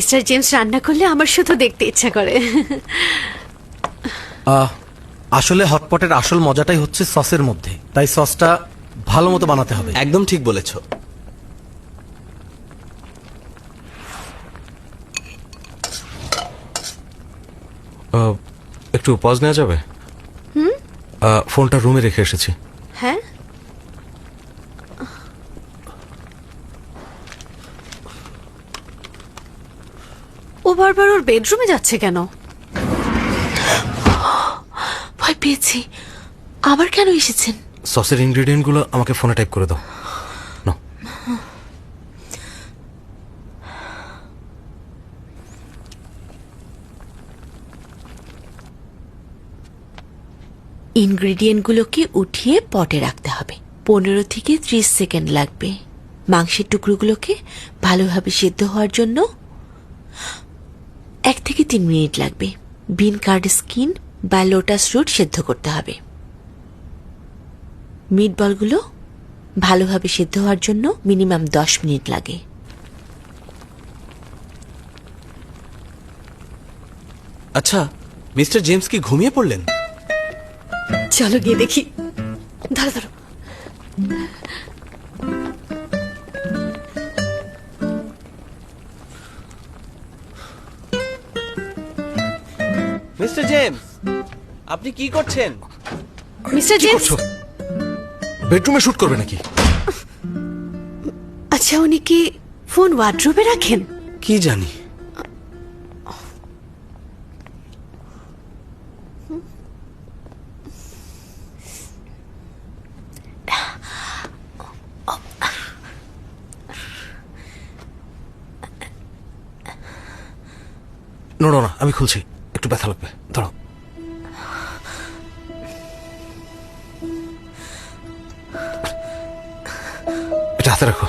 Mister James রান্না করলে আমার শুধু দেখতে ইচ্ছা করে। আসলে হটপটের আসল মজাটাই হচ্ছে সসের মধ্যে, তাই সসটা ভালো মতো বানাতে হবে। একদম ঠিক বলেছ। একটু পজ নেওয়া যাবে? ফোনটা রুমে রেখে এসেছি। হ্যাঁ, ও বারবার ওর বেডরুমে যাচ্ছে কেন? ভয় পেয়েছি। আবার কেন এসেছেন? সসের ইনগ্রেডিয়েন্টগুলো আমাকে ফোনে টাইপ করে দাও। নাও। ইনগ্রেডিয়েন্টগুলোকে উঠিয়ে পটে রাখতে হবে। 15 থেকে 30 সেকেন্ড লাগবে। মাংসের টুকরোগুলোকে ভালোভাবে সিদ্ধ হওয়ার জন্য 1 থেকে 3 মিনিট লাগবে। বিন কার্ড স্কিন বা লোটাস রুট সিদ্ধ করতে হবে। মিটবলগুলো ভালোভাবে সিদ্ধ হওয়ার জন্য মিনিমাম 10 মিনিট লাগে। আচ্ছা, মিস্টার জেমস কি ঘুমিয়ে পড়লেন? চলো গিয়ে দেখি। ধরো ধরো। মিস্টার জেমস, আপনি কি করছেন? মিস্টার কি জেমস, করছো? বেডরুমে শুট করবে নাকি? আচ্ছা উনি কি ফোন ওয়ার্ডরোবে রাখেন? কি জানি। নড়ো না, আমি খুলছি। একটু ব্যথা লাগবে, ধরো। এটা হাতে রাখো।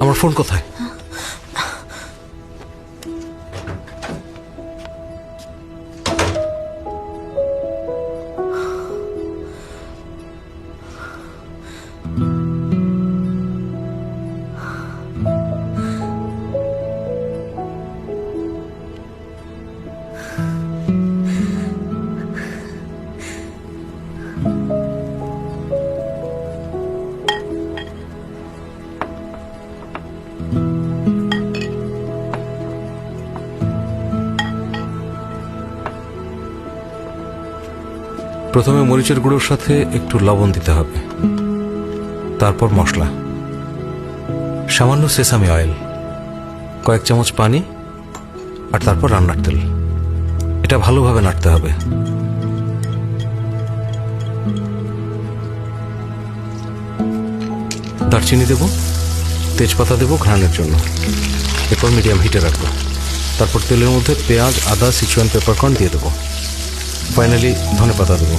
আমার ফোন কোথায়? প্রথমে মরিচের গুঁড়োর সাথে একটু লবণ দিতে হবে, তারপর মশলা, সামান্য সেসামি অয়েল, কয়েক চামচ পানি, আর তারপর রান্নার তেল। এটা ভালোভাবে নাড়তে হবে। দারচিনি দেব, তেজপাতা দেব ঘ্রাণের জন্য। এরপর মিডিয়াম হিটে রাখবো। তারপর তেলের মধ্যে পেঁয়াজ, আদা, সিচুয়ান পেপারকর্ন দিয়ে দেবো। ফাইনালি ধনেপাতা দেবো।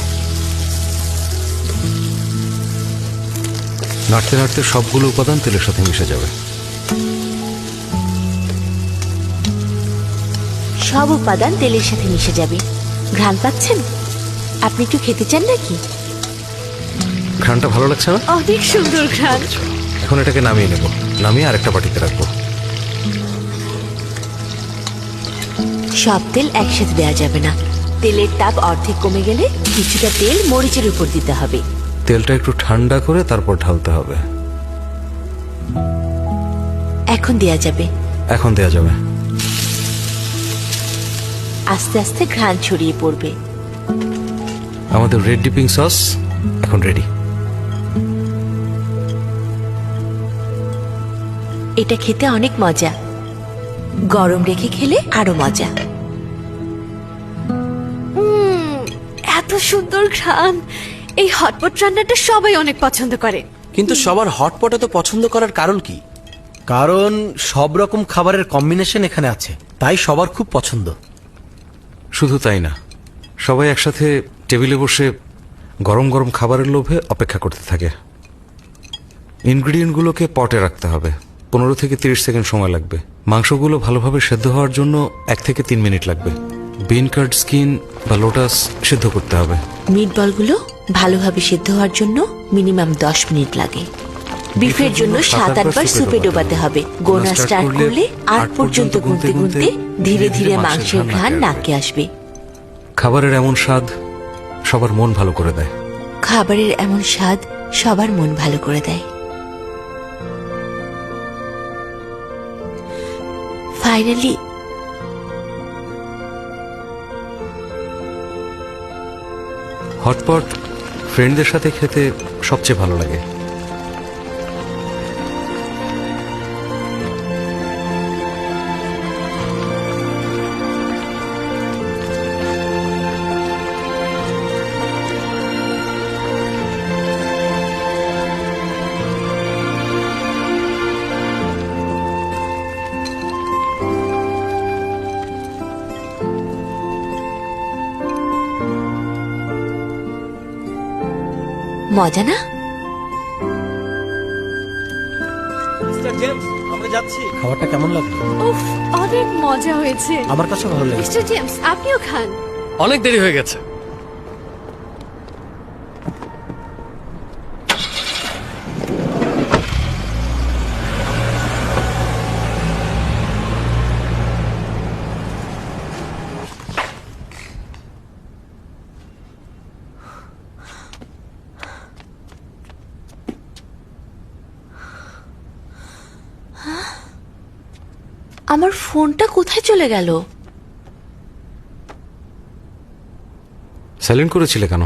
নাড়তে নাড়তে সবগুলো উপাদান তেলের সাথে মিশে যাবে। সব উপাদান তেলের সাথে মিশে যাবে। ঘ্রাণ পাচ্ছেন? আপনি একটু খেতে চান নাকি? ঘ্রাণটা ভালো লাগছে না? অনেক সুন্দর ঘ্রাণ। এখন এটাকে নামিয়ে নেব। নামিয়ে আরেকটা বাটিতে রাখবো। সব তেল একসাথে দেওয়া যাবে না। তেলের তাপ অর্ধেক কমে গেলে কিছুটা তেল মরিচের উপর দিতে হবে। তেলটা একটু ঠান্ডা করে তারপর ঢালতে হবে। এখন দেয়া যাবে। এখন দেয়া যাবে। আস্তে আস্তে ঘ্রাণ ছড়িয়ে পড়বে। আমাদের রেড ডিপিং সস এখন রেডি। এটা খেতে অনেক মজা। গরম রেখে খেলে আরো মজা। এত সুন্দর ঘ্রাণ। এই হটপট রান্নাটা সবাই অনেক পছন্দ করে। কিন্তু সবার হটপট এত পছন্দ করার কারণ কি? কারণ সব রকম খাবারের কম্বিনেশন এখানে আছে, তাই সবার খুব পছন্দ। শুধু তাই না, সবাই একসাথে টেবিলে বসে গরম গরম খাবারের লোভে অপেক্ষা করতে থাকে। ইনগ্রিডিয়েন্টগুলোকে পটে রাখতে হবে। 15 থেকে 30 সেকেন্ড সময় লাগবে। মাংসগুলো ভালোভাবে সেদ্ধ হওয়ার জন্য 1 থেকে 3 মিনিট লাগবে। বিন কার্ড স্কিন বা লোটাস সিদ্ধ করতে হবে। মিটবলগুলো ভালোভাবে সিদ্ধ হওয়ার জন্য মিনিমাম 10 মিনিট লাগে। বিফের জন্য 7-8 বার সুপে ডোবাতে হবে। গোনা স্টার্ট করলে 8 পর্যন্ত গুনতে গুনতে ধীরে ধীরে মাংসের ঘ্রাণ নাকে আসবে। খাবারের এমন স্বাদ সবার মন ভালো করে দেয়। খাবারের এমন স্বাদ সবার মন ভালো করে দেয়। ফাইনালি হটপট ফ্রেন্ডদের সাথে খেতে সবচেয়ে ভালো লাগে। মজা না? খাবারটা কেমন লাগলো? উফ, অনেক মজা হয়েছে। আমার কাছে ভালো লেগেছে। মিস্টার জেমস, আপনিও খান। অনেক দেরি হয়ে গেছে। আমার ফোনটা কোথায় চলে গেল? সাইলেন্ট করেছিলে কেন?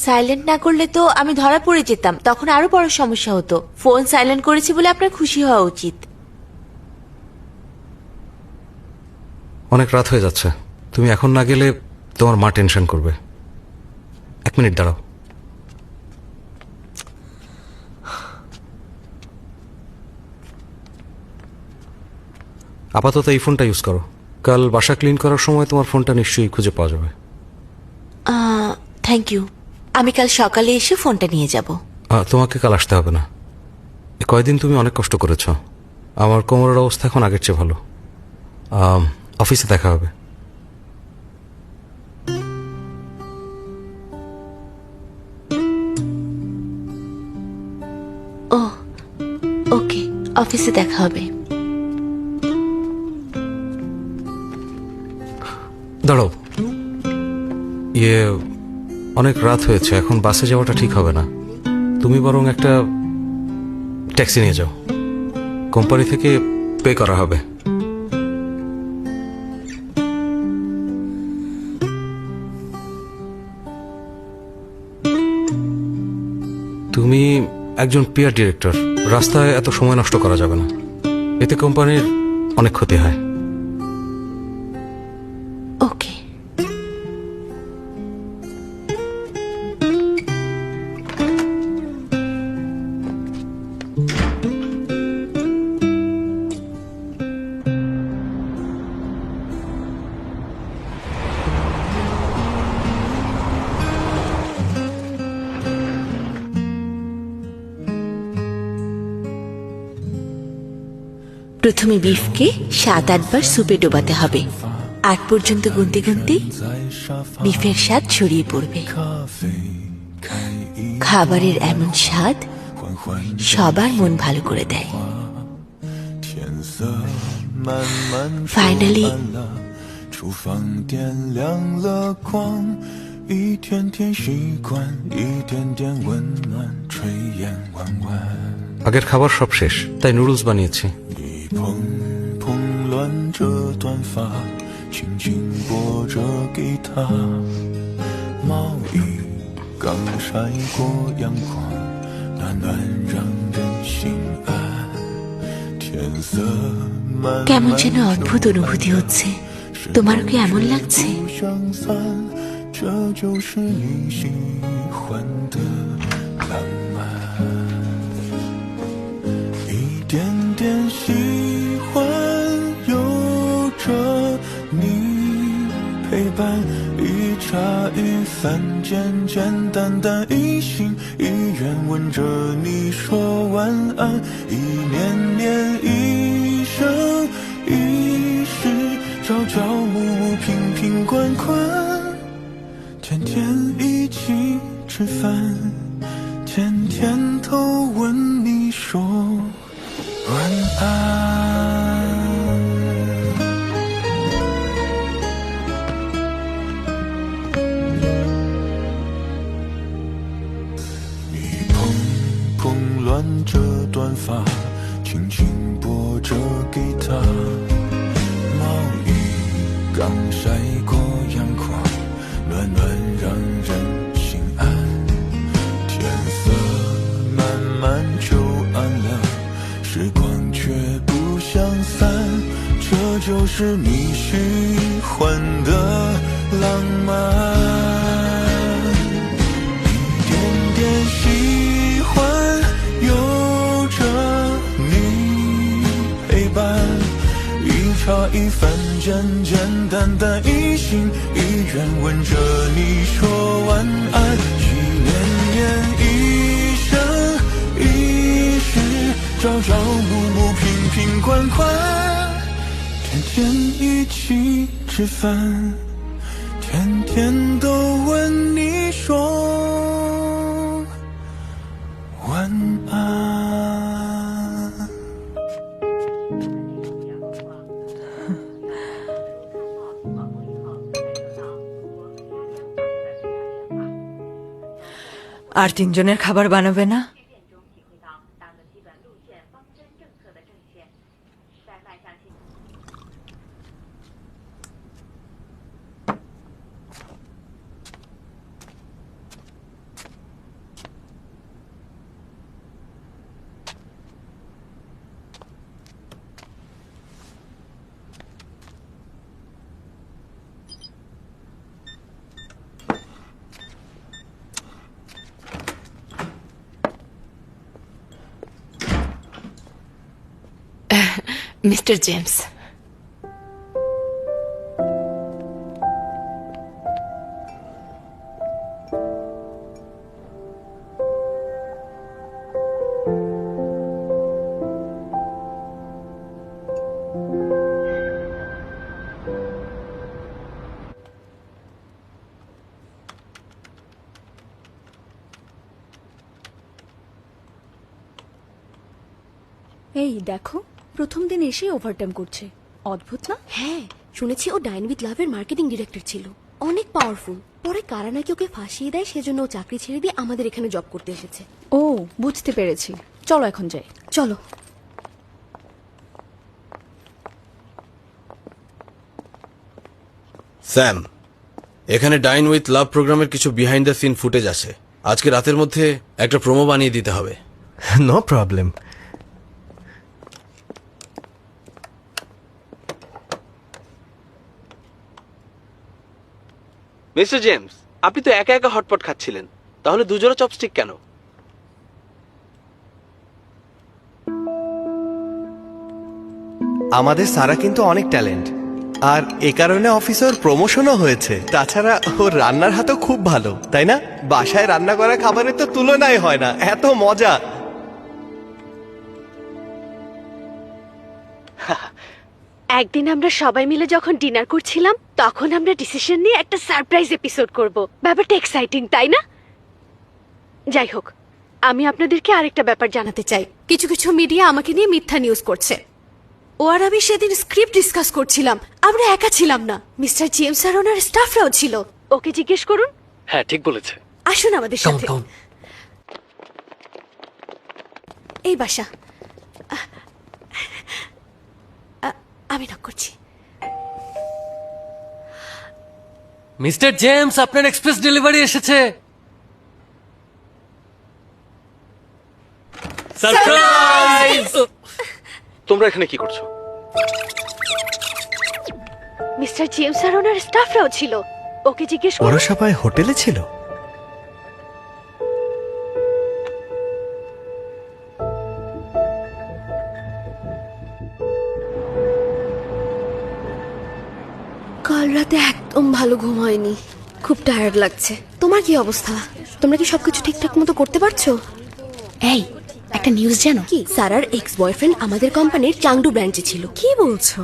সাইলেন্ট না করলে তো আমি ধরা পড়ে যেতাম, তখন আরো বড় সমস্যা হতো। ফোন সাইলেন্ট করেছি বলে আপনার খুশি হওয়া উচিত। অনেক রাত হয়ে যাচ্ছে, তুমি এখন না গেলে তোমার মা টেনশন করবে। 1 মিনিট দাঁড়াও। আপাতত এই ফোনটা ইউজ করো, কাল বাসা ক্লিন করার সময় তোমার ফোনটা নিশ্চয়ই খুঁজে পাওয়া যাবে। Thank you. আমি কাল সকালে এসে ফোনটা নিয়ে যাব। তোমাকে কাল আসতে হবে না। এ কয়দিন তুমি অনেক কষ্ট করেছ। আমার কোমরের অবস্থা এখন আগের চেয়ে ভালো। অফিসে দেখা হবে। ওকে, অফিসে দেখা হবে। দাঁড়াও, অনেক রাত হয়েছে, এখন বাসে যাওয়াটা ঠিক হবে না। তুমি বরং একটা ট্যাক্সি নিয়ে যাও, কোম্পানি থেকে পে করা হবে। তুমি একজন পিআর ডিরেক্টর, রাস্তায় এত সময় নষ্ট করা যাবে না, এতে কোম্পানির অনেক ক্ষতি হয়। ওকে। প্রথমে বিফকে 7-8 বার সুপে ডোবাতে হবে। 8 পর্যন্ত গুনতে গুনতে বিফের স্বাদ ছড়িয়ে পড়বে। খাবারের এমন স্বাদ সবার মন ভালো করে দেয়। ফাইনালি আগের খাবার সব শেষ, তাই নুডলস বানিয়েছি। কেমন যেন অদ্ভুত অনুভূতি হচ্ছে। তোমারও কি এমন লাগছে?一茶一饭，简简单单，一心一愿吻着你说晚安，一年年，一生一世，朝朝暮暮，瓶瓶罐罐，天天一起吃饭，天天都问你说晚安。你蓬蓬乱着短发，轻轻拨着吉他，毛衣刚晒过阳光，暖暖让人心安。天色慢慢就暗了，时光却不相散，这就是你喜欢的浪漫。一点点喜欢，有着你陪伴，一茶一饭，简简单单，一心一愿，吻着你说晚安。一年年，一生一世，朝朝暮暮，瓶瓶罐罐，天天一起吃饭，天天都问你说晚安。আর তিনজনের খাবার বানাবে না? মিস্টার জেমস, এই দেখো, প্রথম দিন এসেই ওভারটাইম করছে। অদ্ভুত না? হ্যাঁ শুনেছি ও ডাইন উইথ লাভের মার্কেটিং ডিরেক্টর ছিল, অনেক পাওয়ারফুল। পরে কারা নাকি ওকে ফাঁসিয়ে দেয়, সেজন্য ও চাকরি ছেড়ে দিয়ে আমাদের এখানে জব করতে এসেছে। ও, বুঝতে পেরেছি। চলো এখন যাই। চলো। স্যাম, এখানে ডাইন উইথ লাভ প্রোগ্রামের কিছু বিহাইন্ড দ্য সিন ফুটেজ আছে। আজকে রাতের মধ্যে একটা প্রোমো বানিয়ে দিতে হবে। No problem. মিস্টার জেমস, আপনি তো একা একা হটপট খাচ্ছিলেন, তাহলে দুজোড়া চপস্টিক কেন? আমাদের সারা কিন্তু অনেক ট্যালেন্ট, আর এ কারণে অফিসে ওর প্রমোশনও হয়েছে। তাছাড়া ওর রান্নার হাতও খুব ভালো, তাই না? বাসায় রান্না করা খাবারের তো তুলনাই হয় না, এত মজা। একদিন আমরা সবাই মিলে যখন ডিনার করছিলাম, তখন আমরা ডিসিশন নিয়ে একটা সারপ্রাইজ এপিসোড করব। ব্যাপারটা এক্সাইটিং, তাই না? যাই হোক, আমি আপনাদেরকে আরেকটা ব্যাপার জানাতে চাই। কিছু কিছু মিডিয়া আমাকে নিয়ে মিথ্যা নিউজ করছে। ও আর আমি সেদিন স্ক্রিপ্ট ডিসকাস করছিলাম, আমরা একা ছিলাম না, মিস্টার জেমস আর ওনার স্টাফরাও ছিল। ওকে জিজ্ঞেস করুন। হ্যাঁ, ঠিক বলেছে। আসুন আমাদের সাথে। এই বাসা। আমি নক করছি। মিস্টার জেমস, আপনার এক্সপ্রেস ডেলিভারি এসেছে। সারপ্রাইজ! তোমরা এখানে কি করছো? মিস্টার জেমস আর ওনার স্টাফরাও ছিল, ওকে জিজ্ঞেস করুন। ওরা সবাই হোটেলে ছিল? কাল রাতে একদম ভালো ঘুম হয়নি, খুব টায়ার্ড লাগছে। তোমার কি অবস্থা? তোমরা কি সবকিছু ঠিকঠাক মতো করতে পারছো? এই, একটা নিউজ জানো? কি? সারার এক্স বয়ফ্রেন্ড আমাদের কোম্পানির চাংডু ব্রাঞ্চে ছিল। কি বলছো?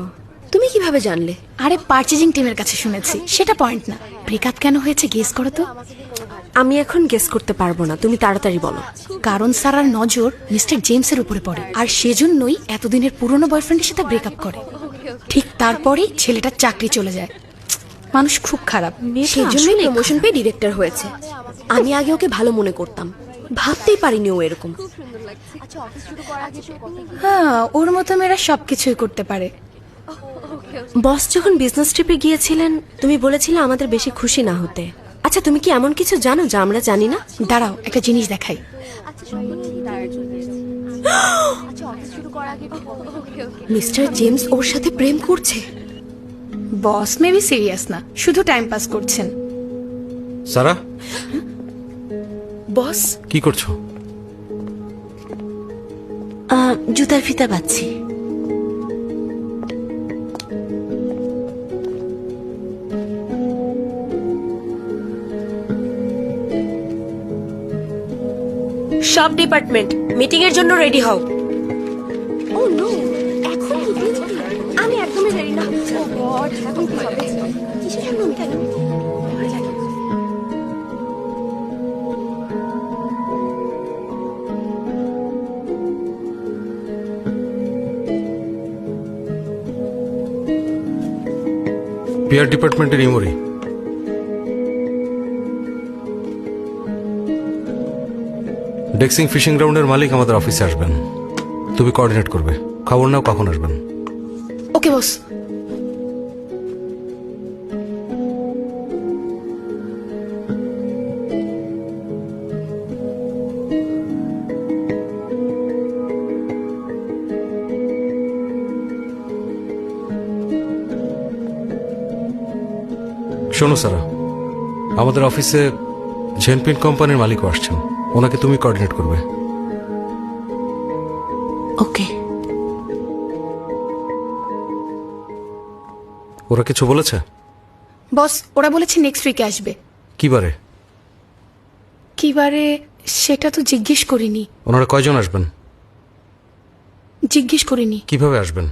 তুমি কিভাবে জানলে? আরে পার্চেজিং টিমের কাছে শুনেছি, সেটা পয়েন্ট না। ব্রেকআপ কেন হয়েছে গেস করো তো। আমি এখন গেস করতে পারবো না, তুমি তাড়াতাড়ি বলো। কারণ সারার নজর মিস্টার জেমসের উপরে পড়ে, আর সেজন্যই এতদিনের পুরনো বয়ফ্রেন্ডের সাথে ব্রেকআপ করে। ঠিক তারপরেই ছেলেটার চাকরি চলে যায়। মানুষ খুব খারাপ, সেজন্যই প্রমোশন পেয়ে ডিরেক্টর হয়েছে। আমি আগে ওকে ভালো মনে করতাম, ভাবতেই পারিনি ও এরকম। হ্যাঁ, ওর মতো মেয়েরা সবকিছুই করতে পারে। বস যখন বিজনেস ট্রিপে গিয়েছিলেন, তুমি বলেছিলে আমাদের বেশি খুশি না হতে। আচ্ছা, তুমি কি এমন কিছু জানো যা আমরা জানি না? দাঁড়াও, একটা জিনিস দেখাই। মিস্টার জেমস ওর সাথে প্রেম করছে। বস মেবি সিরিয়াস না, শুধু টাইম পাস করছেন। সারা, বস, কি করছো? জুতার ফিতা বাঁধছি। সব ডিপার্টমেন্ট মিটিং এর জন্য রেডি হও। ও নো, এখন মিটিং? আমি একদমই রেডি না। ও গড, এখন কি হবে? কিসের জন্য মিটিং? পিআর ডিপার্টমেন্টের ইমরি। ডেক্সিং ফিশিং গ্রাউন্ডের মালিক আমাদের অফিসে আসবেন, তুমি কোঅর্ডিনেট করবে। খবর নাও কখন আসবেন। ওকে বস। শোনো সারা, আমাদের অফিসে ঝেনপিন কোম্পানির মালিকও আসছেন, ওনাকে তুমি কোঅর্ডিনেট করবে। ওকে। ওরা কিছু বলেছে? বস, ওরা বলেছে নেক্সট উইকে আসবে। কি বারে? কিবারে সেটা তো জিজ্ঞেস করিনি। ওনারা কয়জন আসবেন? জিজ্ঞেস করিনি। কিভাবে আসবেন?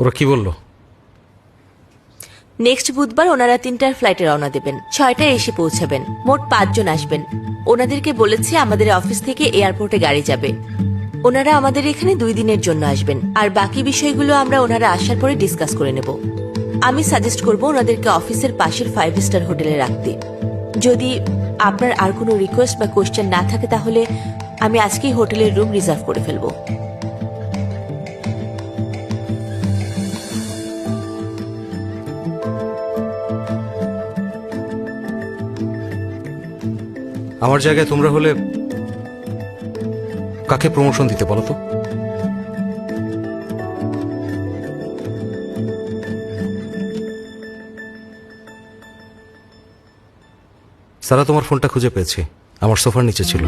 ওরা কি বললো? নেক্সট বুধবার ওনারা 3টার ফ্লাইটে রওনা দেবেন, 6টায় এসে পৌঁছাবেন। মোট 5 জন আসবেন। ওনাদেরকে বলেছি আমাদের অফিস থেকে এয়ারপোর্টে গাড়ি যাবে। ওনারা আমাদের এখানে 2 দিনের জন্য আসবেন, আর বাকি বিষয়গুলো আমরা ওনারা আসার পরে ডিসকাস করে নেব। আমি সাজেস্ট করব ওনাদেরকে অফিসের পাশের 5 স্টার হোটেলে রাখতে। যদি আপনার আর কোনো রিকোয়েস্ট বা কোয়েশ্চেন না থাকে তাহলে আমি আজকেই হোটেলের রুম রিজার্ভ করে ফেলবো। আমার জায়গায় তোমরা হলে কাকে প্রমোশন দিতে বলো তো? সারা, তোমার ফোনটা খুঁজে পেয়েছি, আমার সোফার নিচে ছিল।